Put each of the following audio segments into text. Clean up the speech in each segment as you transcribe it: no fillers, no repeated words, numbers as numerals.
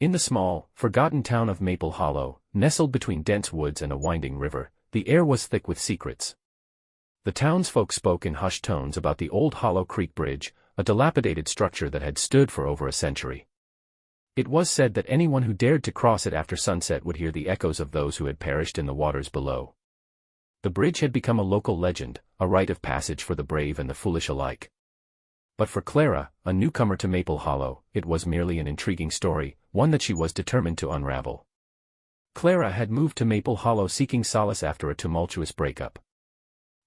In the small, forgotten town of Maple Hollow, nestled between dense woods and a winding river, the air was thick with secrets. The townsfolk spoke in hushed tones about the old Hollow Creek Bridge, a dilapidated structure that had stood for over a century. It was said that anyone who dared to cross it after sunset would hear the echoes of those who had perished in the waters below. The bridge had become a local legend, a rite of passage for the brave and the foolish alike. But for Clara, a newcomer to Maple Hollow, it was merely an intriguing story, one that she was determined to unravel. Clara had moved to Maple Hollow seeking solace after a tumultuous breakup.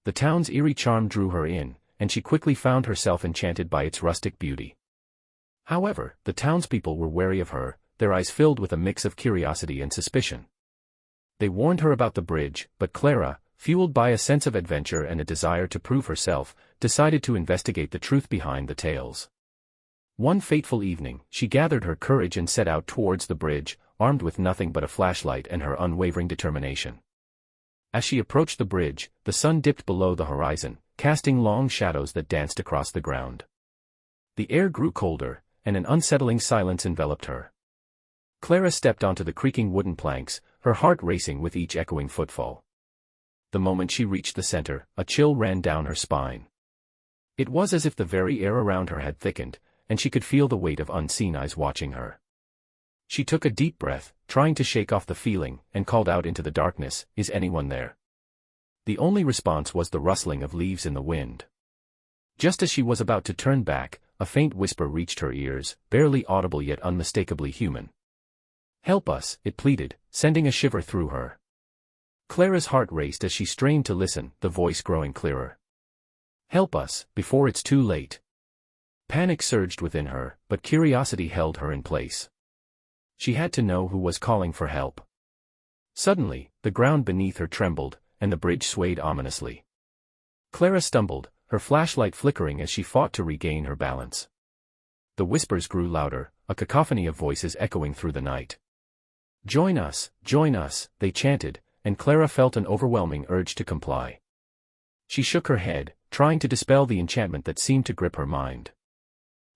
The town's eerie charm drew her in, and she quickly found herself enchanted by its rustic beauty. However, the townspeople were wary of her, their eyes filled with a mix of curiosity and suspicion. They warned her about the bridge, but Clara, fueled by a sense of adventure and a desire to prove herself, decided to investigate the truth behind the tales. One fateful evening, she gathered her courage and set out towards the bridge, armed with nothing but a flashlight and her unwavering determination. As she approached the bridge, the sun dipped below the horizon, casting long shadows that danced across the ground. The air grew colder, and an unsettling silence enveloped her. Clara stepped onto the creaking wooden planks, her heart racing with each echoing footfall. The moment she reached the center, a chill ran down her spine. It was as if the very air around her had thickened, and she could feel the weight of unseen eyes watching her. She took a deep breath, trying to shake off the feeling, and called out into the darkness, "Is anyone there?" The only response was the rustling of leaves in the wind. Just as she was about to turn back, a faint whisper reached her ears, barely audible yet unmistakably human. "Help us," it pleaded, sending a shiver through her. Clara's heart raced as she strained to listen, the voice growing clearer. "Help us, before it's too late." Panic surged within her, but curiosity held her in place. She had to know who was calling for help. Suddenly, the ground beneath her trembled, and the bridge swayed ominously. Clara stumbled, her flashlight flickering as she fought to regain her balance. The whispers grew louder, a cacophony of voices echoing through the night. Join us," they chanted, and Clara felt an overwhelming urge to comply. She shook her head, trying to dispel the enchantment that seemed to grip her mind.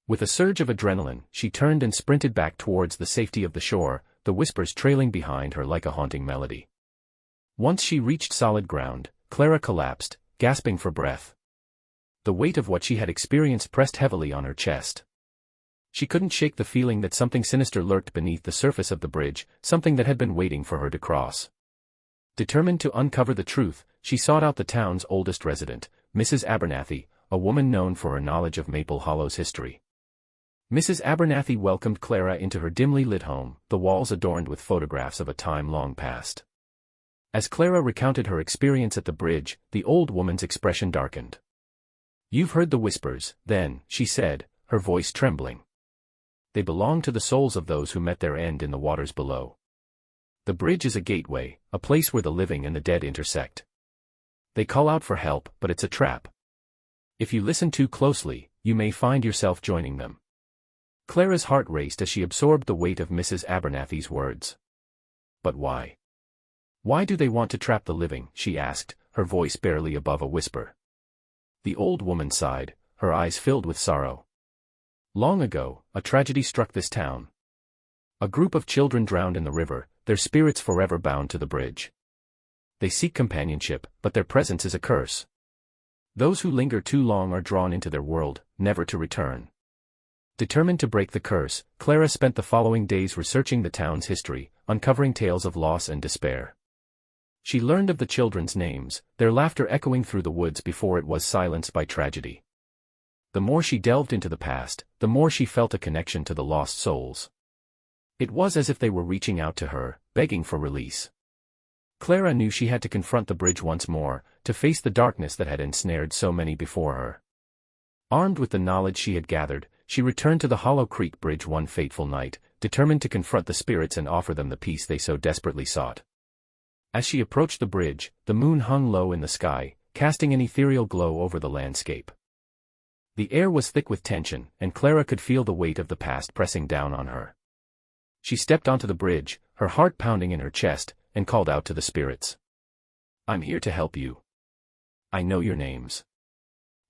With a surge of adrenaline, she turned and sprinted back towards the safety of the shore, the whispers trailing behind her like a haunting melody. Once she reached solid ground, Clara collapsed, gasping for breath. The weight of what she had experienced pressed heavily on her chest. She couldn't shake the feeling that something sinister lurked beneath the surface of the bridge, something that had been waiting for her to cross. Determined to uncover the truth, she sought out the town's oldest resident, Mrs. Abernathy, a woman known for her knowledge of Maple Hollow's history. Mrs. Abernathy welcomed Clara into her dimly lit home, the walls adorned with photographs of a time long past. As Clara recounted her experience at the bridge, the old woman's expression darkened. "You've heard the whispers, then," she said, her voice trembling. "They belong to the souls of those who met their end in the waters below. The bridge is a gateway, a place where the living and the dead intersect. They call out for help, but it's a trap. If you listen too closely, you may find yourself joining them." Clara's heart raced as she absorbed the weight of Mrs. Abernathy's words. "But why? Why do they want to trap the living?" she asked, her voice barely above a whisper. The old woman sighed, her eyes filled with sorrow. "Long ago, a tragedy struck this town. A group of children drowned in the river, their spirits forever bound to the bridge. They seek companionship, but their presence is a curse. Those who linger too long are drawn into their world, never to return." Determined to break the curse, Clara spent the following days researching the town's history, uncovering tales of loss and despair. She learned of the children's names, their laughter echoing through the woods before it was silenced by tragedy. The more she delved into the past, the more she felt a connection to the lost souls. It was as if they were reaching out to her, begging for release. Clara knew she had to confront the bridge once more, to face the darkness that had ensnared so many before her. Armed with the knowledge she had gathered, she returned to the Hollow Creek Bridge one fateful night, determined to confront the spirits and offer them the peace they so desperately sought. As she approached the bridge, the moon hung low in the sky, casting an ethereal glow over the landscape. The air was thick with tension, and Clara could feel the weight of the past pressing down on her. She stepped onto the bridge, her heart pounding in her chest, and called out to the spirits. "I'm here to help you. I know your names.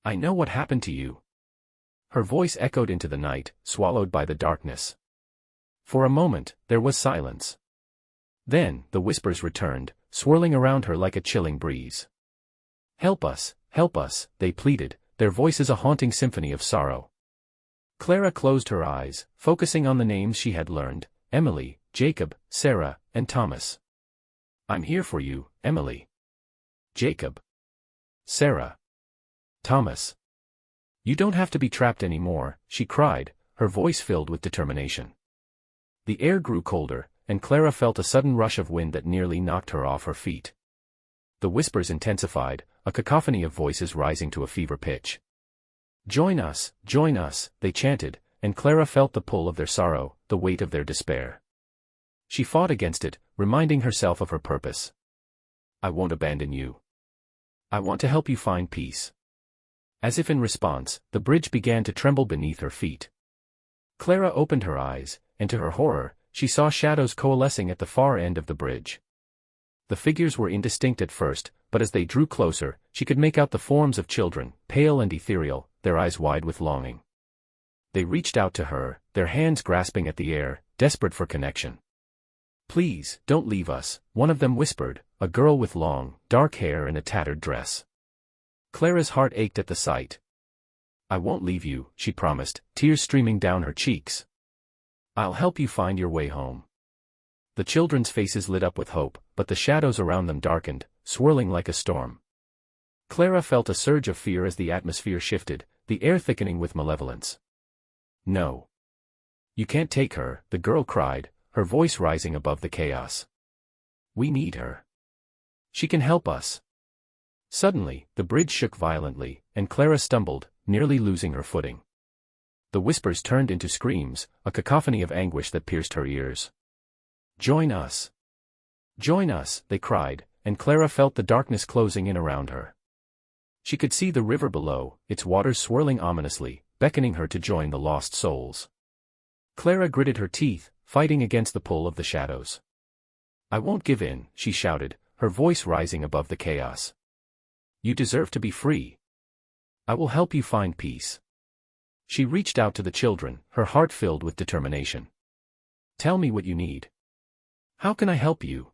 I know what happened to you." Her voice echoed into the night, swallowed by the darkness. For a moment, there was silence. Then, the whispers returned, swirling around her like a chilling breeze. Help us, they pleaded, their voices a haunting symphony of sorrow. Clara closed her eyes, focusing on the names she had learned: Emily, Jacob, Sarah, and Thomas. I'm here for you, Emily. Jacob. Sarah. Thomas. You don't have to be trapped anymore, she cried, her voice filled with determination. The air grew colder, and Clara felt a sudden rush of wind that nearly knocked her off her feet. The whispers intensified, a cacophony of voices rising to a fever pitch. Join us, they chanted, and Clara felt the pull of their sorrow, the weight of their despair. She fought against it, reminding herself of her purpose. I won't abandon you. I want to help you find peace. As if in response, the bridge began to tremble beneath her feet. Clara opened her eyes, and to her horror, she saw shadows coalescing at the far end of the bridge. The figures were indistinct at first, but as they drew closer, she could make out the forms of children, pale and ethereal, their eyes wide with longing. They reached out to her, their hands grasping at the air, desperate for connection. Please, don't leave us, one of them whispered, a girl with long, dark hair and a tattered dress. Clara's heart ached at the sight. I won't leave you, she promised, tears streaming down her cheeks. I'll help you find your way home. The children's faces lit up with hope, but the shadows around them darkened, swirling like a storm. Clara felt a surge of fear as the atmosphere shifted, the air thickening with malevolence. No. You can't take her, the girl cried, her voice rising above the chaos. We need her. She can help us. Suddenly, the bridge shook violently, and Clara stumbled, nearly losing her footing. The whispers turned into screams, a cacophony of anguish that pierced her ears. Join us! Join us, they cried, and Clara felt the darkness closing in around her. She could see the river below, its waters swirling ominously, beckoning her to join the lost souls. Clara gritted her teeth, fighting against the pull of the shadows. I won't give in, she shouted, her voice rising above the chaos. You deserve to be free. I will help you find peace. She reached out to the children, her heart filled with determination. Tell me what you need. How can I help you?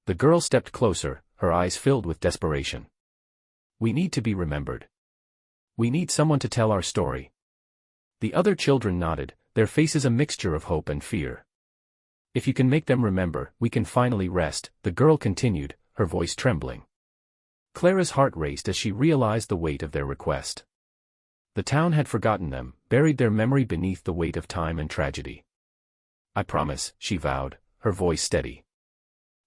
The girl stepped closer, her eyes filled with desperation. We need to be remembered. We need someone to tell our story. The other children nodded, their faces a mixture of hope and fear. If you can make them remember, we can finally rest, the girl continued, her voice trembling. Clara's heart raced as she realized the weight of their request. The town had forgotten them, buried their memory beneath the weight of time and tragedy. I promise, she vowed, her voice steady.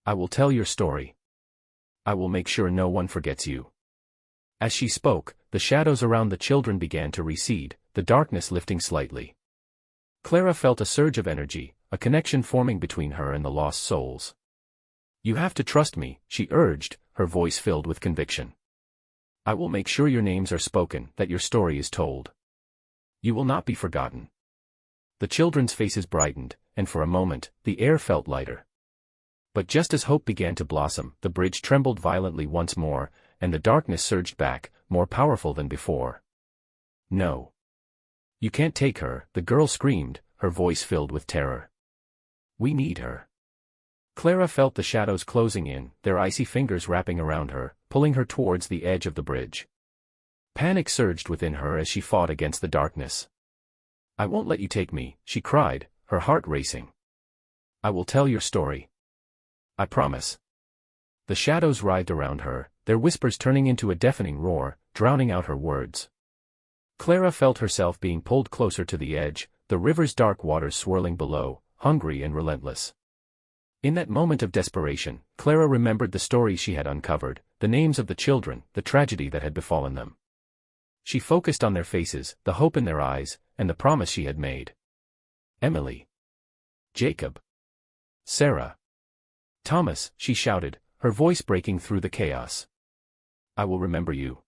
I will tell your story. I will make sure no one forgets you. As she spoke, the shadows around the children began to recede, the darkness lifting slightly. Clara felt a surge of energy, a connection forming between her and the lost souls. You have to trust me, she urged, her voice filled with conviction. I will make sure your names are spoken, that your story is told. You will not be forgotten. The children's faces brightened, and for a moment, the air felt lighter. But just as hope began to blossom, the bridge trembled violently once more, and the darkness surged back, more powerful than before. No. You can't take her, the girl screamed, her voice filled with terror. We need her. Clara felt the shadows closing in, their icy fingers wrapping around her, pulling her towards the edge of the bridge. Panic surged within her as she fought against the darkness. I won't let you take me, she cried, her heart racing. I will tell your story. I promise. The shadows writhed around her, their whispers turning into a deafening roar, drowning out her words. Clara felt herself being pulled closer to the edge, the river's dark waters swirling below, hungry and relentless. In that moment of desperation, Clara remembered the stories she had uncovered, the names of the children, the tragedy that had befallen them. She focused on their faces, the hope in their eyes, and the promise she had made. Emily. Jacob. Sarah. Thomas, she shouted, her voice breaking through the chaos. I will remember you.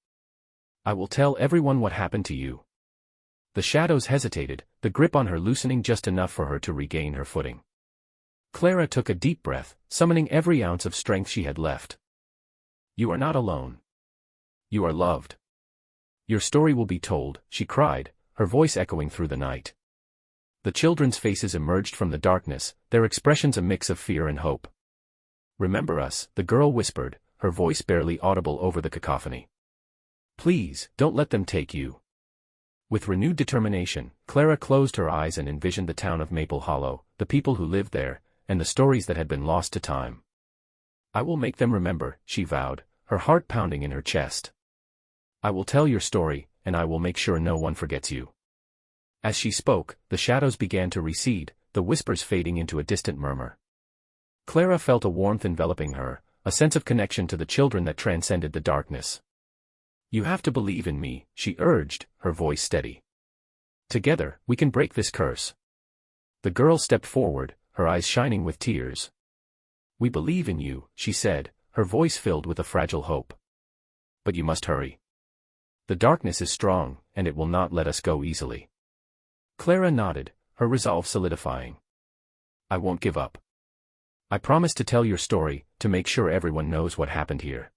I will tell everyone what happened to you. The shadows hesitated, the grip on her loosening just enough for her to regain her footing. Clara took a deep breath, summoning every ounce of strength she had left. You are not alone. You are loved. Your story will be told, she cried, her voice echoing through the night. The children's faces emerged from the darkness, their expressions a mix of fear and hope. "Remember us," the girl whispered, her voice barely audible over the cacophony. "Please, don't let them take you." With renewed determination, Clara closed her eyes and envisioned the town of Maple Hollow, the people who lived there, and the stories that had been lost to time. "I will make them remember," she vowed, her heart pounding in her chest. "I will tell your story, and I will make sure no one forgets you." As she spoke, the shadows began to recede, the whispers fading into a distant murmur. Clara felt a warmth enveloping her, a sense of connection to the children that transcended the darkness. "You have to believe in me," she urged, her voice steady. "Together, we can break this curse." The girl stepped forward, her eyes shining with tears. "We believe in you," she said, her voice filled with a fragile hope. "But you must hurry. The darkness is strong, and it will not let us go easily." Clara nodded, her resolve solidifying. "I won't give up. I promise to tell your story, to make sure everyone knows what happened here."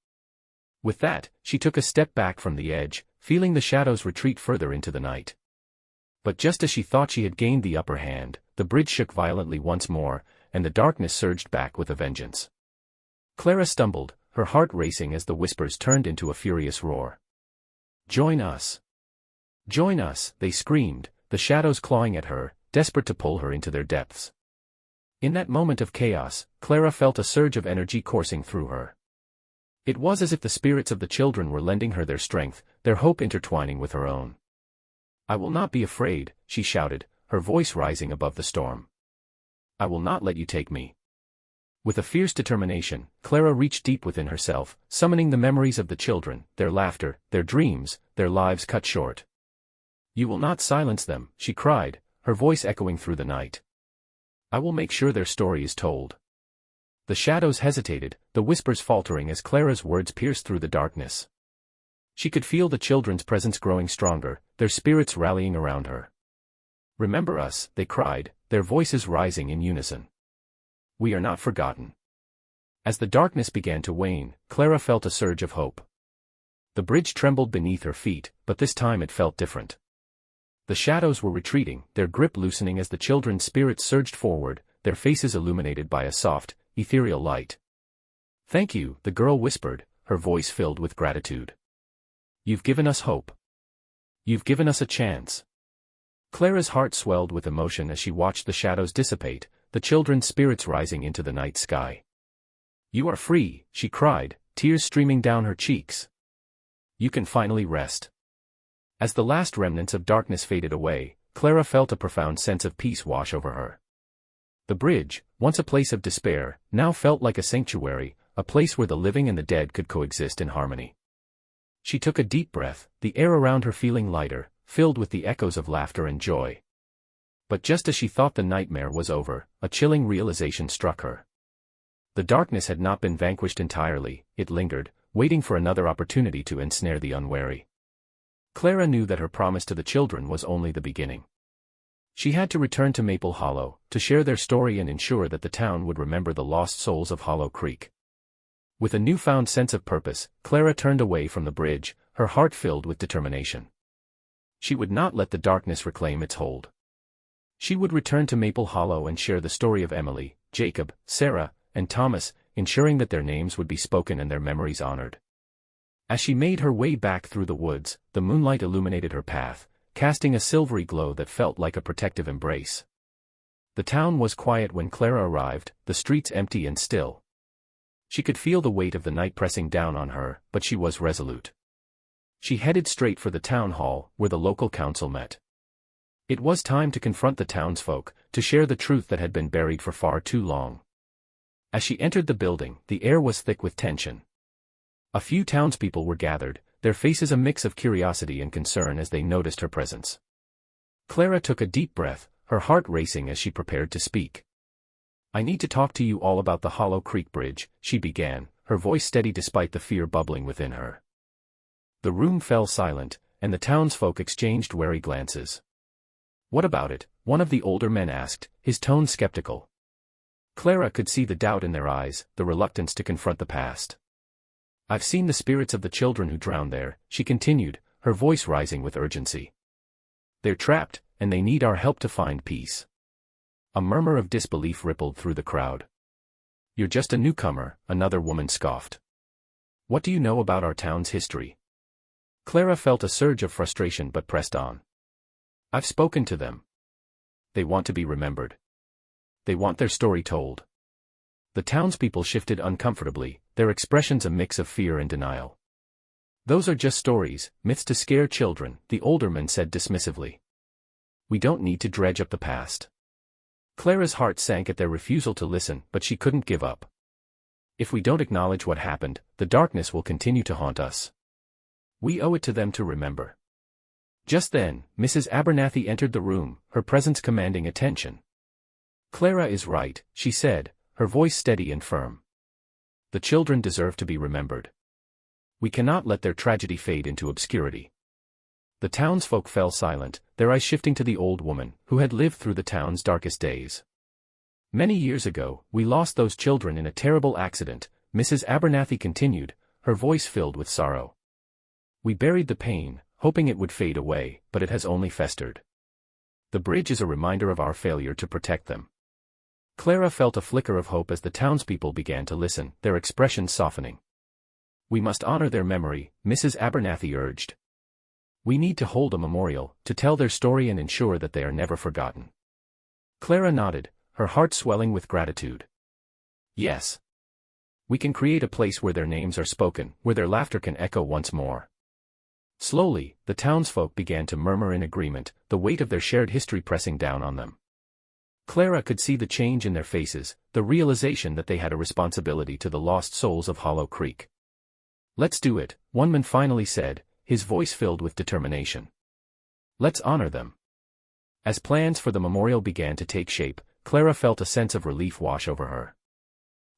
With that, she took a step back from the edge, feeling the shadows retreat further into the night. But just as she thought she had gained the upper hand, the bridge shook violently once more, and the darkness surged back with a vengeance. Clara stumbled, her heart racing as the whispers turned into a furious roar. "Join us! Join us!" they screamed, the shadows clawing at her, desperate to pull her into their depths. In that moment of chaos, Clara felt a surge of energy coursing through her. It was as if the spirits of the children were lending her their strength, their hope intertwining with her own. "I will not be afraid," she shouted, her voice rising above the storm. "I will not let you take me." With a fierce determination, Clara reached deep within herself, summoning the memories of the children, their laughter, their dreams, their lives cut short. "You will not silence them," she cried, her voice echoing through the night. "I will make sure their story is told." The shadows hesitated, the whispers faltering as Clara's words pierced through the darkness. She could feel the children's presence growing stronger, their spirits rallying around her. "Remember us," they cried, their voices rising in unison. "We are not forgotten." As the darkness began to wane, Clara felt a surge of hope. The bridge trembled beneath her feet, but this time it felt different. The shadows were retreating, their grip loosening as the children's spirits surged forward, their faces illuminated by a soft, ethereal light. "Thank you," the girl whispered, her voice filled with gratitude. "You've given us hope. You've given us a chance." Clara's heart swelled with emotion as she watched the shadows dissipate, the children's spirits rising into the night sky. "You are free," she cried, tears streaming down her cheeks. "You can finally rest." As the last remnants of darkness faded away, Clara felt a profound sense of peace wash over her. The bridge, once a place of despair, now felt like a sanctuary, a place where the living and the dead could coexist in harmony. She took a deep breath, the air around her feeling lighter, filled with the echoes of laughter and joy. But just as she thought the nightmare was over, a chilling realization struck her. The darkness had not been vanquished entirely, it lingered, waiting for another opportunity to ensnare the unwary. Clara knew that her promise to the children was only the beginning. She had to return to Maple Hollow, to share their story and ensure that the town would remember the lost souls of Hollow Creek. With a newfound sense of purpose, Clara turned away from the bridge, her heart filled with determination. She would not let the darkness reclaim its hold. She would return to Maple Hollow and share the story of Emily, Jacob, Sarah, and Thomas, ensuring that their names would be spoken and their memories honored. As she made her way back through the woods, the moonlight illuminated her path, casting a silvery glow that felt like a protective embrace. The town was quiet when Clara arrived, the streets empty and still. She could feel the weight of the night pressing down on her, but she was resolute. She headed straight for the town hall, where the local council met. It was time to confront the townsfolk, to share the truth that had been buried for far too long. As she entered the building, the air was thick with tension. A few townspeople were gathered, their faces a mix of curiosity and concern as they noticed her presence. Clara took a deep breath, her heart racing as she prepared to speak. "I need to talk to you all about the Hollow Creek Bridge," she began, her voice steady despite the fear bubbling within her. The room fell silent, and the townsfolk exchanged wary glances. "What about it?" one of the older men asked, his tone skeptical. Clara could see the doubt in their eyes, the reluctance to confront the past. "I've seen the spirits of the children who drowned there," she continued, her voice rising with urgency. "They're trapped, and they need our help to find peace." A murmur of disbelief rippled through the crowd. "You're just a newcomer," another woman scoffed. "What do you know about our town's history?" Clara felt a surge of frustration but pressed on. "I've spoken to them. They want to be remembered. They want their story told." The townspeople shifted uncomfortably, their expressions a mix of fear and denial. "Those are just stories, myths to scare children," the older man said dismissively. "We don't need to dredge up the past." Clara's heart sank at their refusal to listen, but she couldn't give up. "If we don't acknowledge what happened, the darkness will continue to haunt us. We owe it to them to remember." Just then, Mrs. Abernathy entered the room, her presence commanding attention. "Clara is right," she said, her voice steady and firm. "The children deserve to be remembered. We cannot let their tragedy fade into obscurity." The townsfolk fell silent, their eyes shifting to the old woman, who had lived through the town's darkest days. "Many years ago, we lost those children in a terrible accident," Mrs. Abernathy continued, her voice filled with sorrow. "We buried the pain, hoping it would fade away, but it has only festered. The bridge is a reminder of our failure to protect them." Clara felt a flicker of hope as the townspeople began to listen, their expressions softening. "We must honor their memory," Mrs. Abernathy urged. "We need to hold a memorial, to tell their story and ensure that they are never forgotten." Clara nodded, her heart swelling with gratitude. "Yes. We can create a place where their names are spoken, where their laughter can echo once more." Slowly, the townsfolk began to murmur in agreement, the weight of their shared history pressing down on them. Clara could see the change in their faces, the realization that they had a responsibility to the lost souls of Hollow Creek. "Let's do it," one man finally said, his voice filled with determination. "Let's honor them." As plans for the memorial began to take shape, Clara felt a sense of relief wash over her.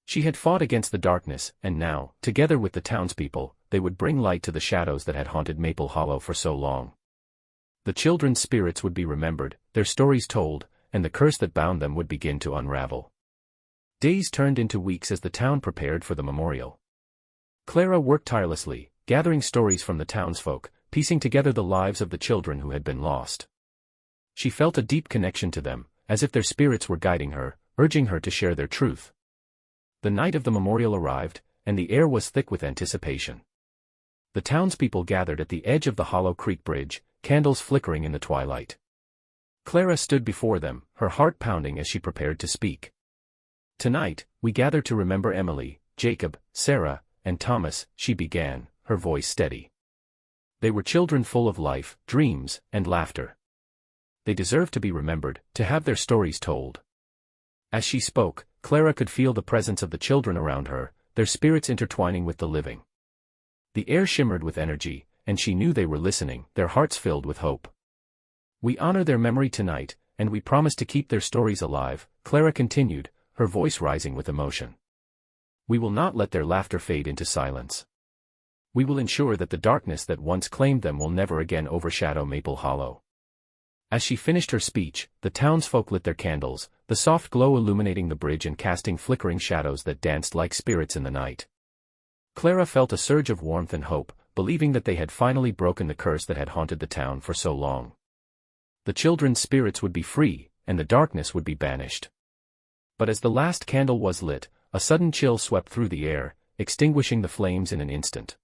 She had fought against the darkness, and now, together with the townspeople, they would bring light to the shadows that had haunted Maple Hollow for so long. The children's spirits would be remembered, their stories told, and the curse that bound them would begin to unravel. Days turned into weeks as the town prepared for the memorial. Clara worked tirelessly, gathering stories from the townsfolk, piecing together the lives of the children who had been lost. She felt a deep connection to them, as if their spirits were guiding her, urging her to share their truth. The night of the memorial arrived, and the air was thick with anticipation. The townspeople gathered at the edge of the Hollow Creek Bridge, candles flickering in the twilight. Clara stood before them, her heart pounding as she prepared to speak. "Tonight, we gather to remember Emily, Jacob, Sarah, and Thomas," she began, her voice steady. "They were children full of life, dreams, and laughter. They deserve to be remembered, to have their stories told." As she spoke, Clara could feel the presence of the children around her, their spirits intertwining with the living. The air shimmered with energy, and she knew they were listening, their hearts filled with hope. "We honor their memory tonight, and we promise to keep their stories alive," Clara continued, her voice rising with emotion. "We will not let their laughter fade into silence. We will ensure that the darkness that once claimed them will never again overshadow Maple Hollow." As she finished her speech, the townsfolk lit their candles, the soft glow illuminating the bridge and casting flickering shadows that danced like spirits in the night. Clara felt a surge of warmth and hope, believing that they had finally broken the curse that had haunted the town for so long. The children's spirits would be free, and the darkness would be banished. But as the last candle was lit, a sudden chill swept through the air, extinguishing the flames in an instant.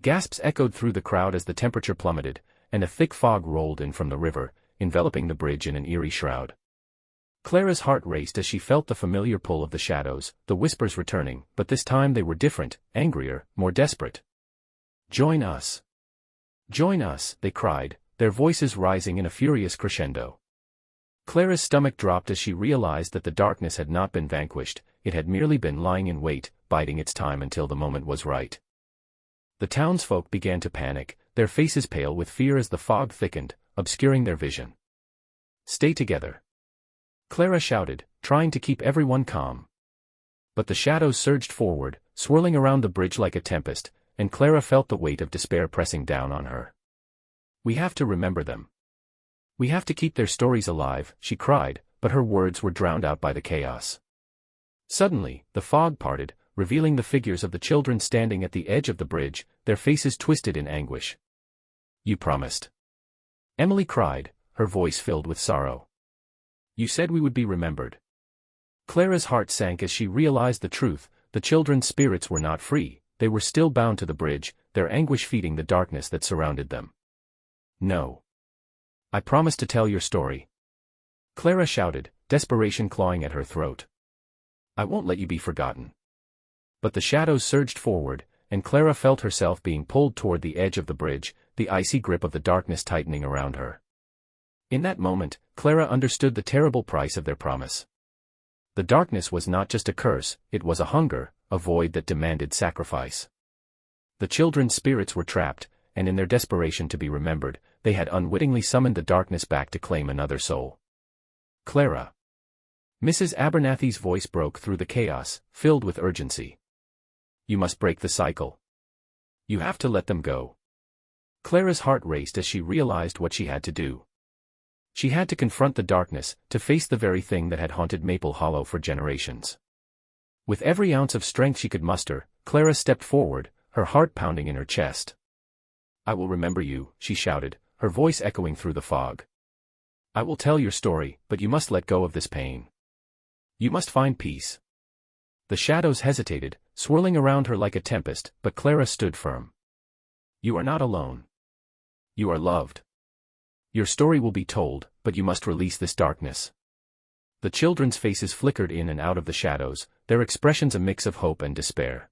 Gasps echoed through the crowd as the temperature plummeted, and a thick fog rolled in from the river, enveloping the bridge in an eerie shroud. Clara's heart raced as she felt the familiar pull of the shadows, the whispers returning, but this time they were different, angrier, more desperate. "Join us! Join us!" they cried, their voices rising in a furious crescendo. Clara's stomach dropped as she realized that the darkness had not been vanquished, it had merely been lying in wait, biding its time until the moment was right. The townsfolk began to panic, their faces pale with fear as the fog thickened, obscuring their vision. "Stay together!" Clara shouted, trying to keep everyone calm. But the shadows surged forward, swirling around the bridge like a tempest, and Clara felt the weight of despair pressing down on her. "We have to remember them. We have to keep their stories alive," she cried, but her words were drowned out by the chaos. Suddenly, the fog parted, revealing the figures of the children standing at the edge of the bridge, their faces twisted in anguish. "You promised," Emily cried, her voice filled with sorrow. You said we would be remembered. Clara's heart sank as she realized the truth. The children's spirits were not free, they were still bound to the bridge, their anguish feeding the darkness that surrounded them. No. I promise to tell your story. Clara shouted, desperation clawing at her throat. I won't let you be forgotten. But the shadows surged forward, and Clara felt herself being pulled toward the edge of the bridge, the icy grip of the darkness tightening around her. In that moment, Clara understood the terrible price of their promise. The darkness was not just a curse, it was a hunger, a void that demanded sacrifice. The children's spirits were trapped, and in their desperation to be remembered, they had unwittingly summoned the darkness back to claim another soul. Clara. Mrs. Abernathy's voice broke through the chaos, filled with urgency. You must break the cycle. You have to let them go. Clara's heart raced as she realized what she had to do. She had to confront the darkness, to face the very thing that had haunted Maple Hollow for generations. With every ounce of strength she could muster, Clara stepped forward, her heart pounding in her chest. I will remember you, she shouted, her voice echoing through the fog. I will tell your story, but you must let go of this pain. You must find peace. The shadows hesitated, swirling around her like a tempest, but Clara stood firm. You are not alone. You are loved. Your story will be told, but you must release this darkness. The children's faces flickered in and out of the shadows, their expressions a mix of hope and despair.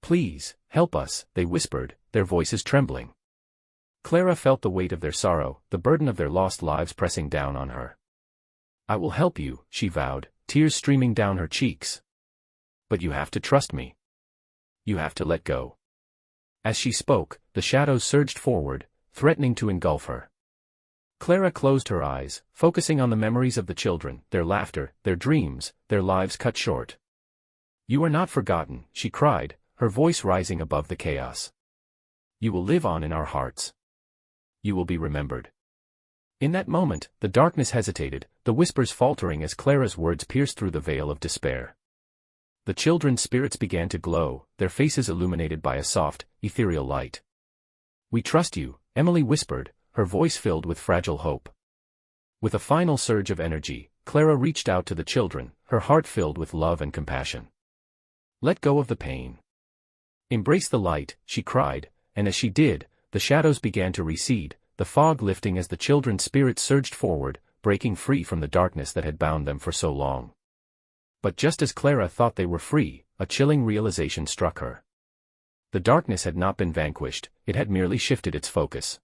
Please, help us, they whispered, their voices trembling. Clara felt the weight of their sorrow, the burden of their lost lives pressing down on her. I will help you, she vowed, tears streaming down her cheeks. But you have to trust me. You have to let go. As she spoke, the shadows surged forward, threatening to engulf her. Clara closed her eyes, focusing on the memories of the children, their laughter, their dreams, their lives cut short. You are not forgotten, she cried, her voice rising above the chaos. You will live on in our hearts. You will be remembered. In that moment, the darkness hesitated, the whispers faltering as Clara's words pierced through the veil of despair. The children's spirits began to glow, their faces illuminated by a soft, ethereal light. We trust you, Emily whispered, her voice filled with fragile hope. With a final surge of energy, Clara reached out to the children, her heart filled with love and compassion. Let go of the pain. Embrace the light, she cried, and as she did, the shadows began to recede, the fog lifting as the children's spirits surged forward, breaking free from the darkness that had bound them for so long. But just as Clara thought they were free, a chilling realization struck her. The darkness had not been vanquished, it had merely shifted its focus.